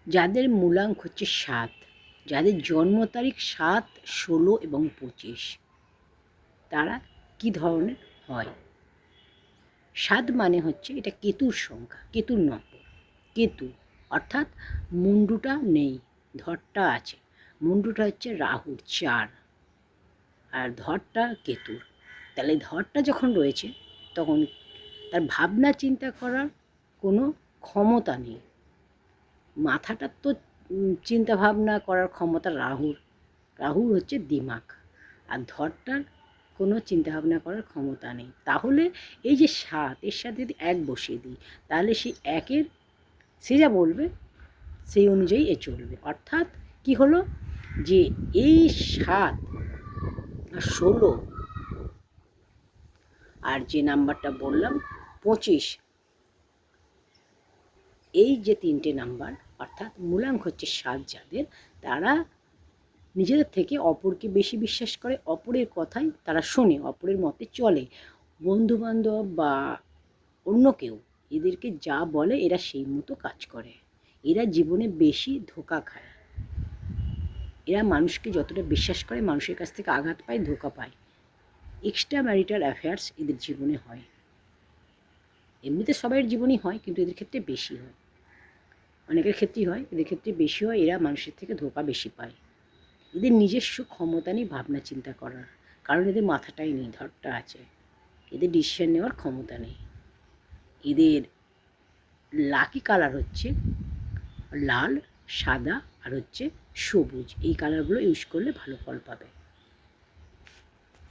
যাদের মূলাঙ্ক হচ্ছে ৭, যাদের জন্ম তারিখ ৭, ১৬ এবং ২৫, তারা কি ধরনের হয়? ৭ মানে হচ্ছে এটা কেতুর সংখ্যা, কেতুর নম্বর। কেতু অর্থাৎ মুন্ডুটা নেই, ধরটা আছে। মুন্ডুটা হচ্ছে রাহুর ৪ আর ধরটা কেতুর। তাহলে ধরটা যখন রয়েছে তখন তার ভাবনা চিন্তা করার কোনো ক্ষমতা নেই। মাথাটার তো চিন্তা ভাবনা করার ক্ষমতা রাহুর। রাহুর হচ্ছে দিমাগ, আর ধরটার কোনো চিন্তাভাবনা করার ক্ষমতা নেই। তাহলে এই যে ৭, এর সাথে যদি ১ বসিয়ে দিই, তাহলে সেই ১-এর সে যা বলবে সেই অনুযায়ী এ চলবে। অর্থাৎ কি হলো যে এই ৭ আর ১৬ আর যে নাম্বারটা বললাম ২৫, এই যে ৩টে নাম্বার অর্থাৎ মূলাঙ্ক হচ্ছে ৭ যাদের, তারা নিজেদের থেকে অপরকে বেশি বিশ্বাস করে, অপরের কথাই তারা শোনে, অপরের মতে চলে। বন্ধুবান্ধব বা অন্য কেউ এদেরকে যা বলে এরা সেই মতো কাজ করে। এরা জীবনে বেশি ধোঁকা খায়। এরা মানুষকে যতটা বিশ্বাস করে মানুষের কাছ থেকে আঘাত পায়, ধোঁকা পায়। এক্সট্রা ম্যারিটাল অ্যাফেয়ার্স এদের জীবনে হয়। এমনিতে সবাইয়ের জীবনই হয়, কিন্তু এদের ক্ষেত্রে বেশি হয়। অনেকের ক্ষেত্রেই হয়, এদের ক্ষেত্রে বেশি হয়। এরা মানুষের থেকে ধোঁকা বেশি পায়। এদের নিজস্ব ক্ষমতা নেই ভাবনা চিন্তা করার, কারণ এদের মাথাটাই নেই, ধরটা আছে। এদের ডিসিশন নেওয়ার ক্ষমতা নেই। এদের লাকি কালার হচ্ছে লাল, সাদা আর হচ্ছে সবুজ। এই কালারগুলো ইউজ করলে ভালো ফল পাবে।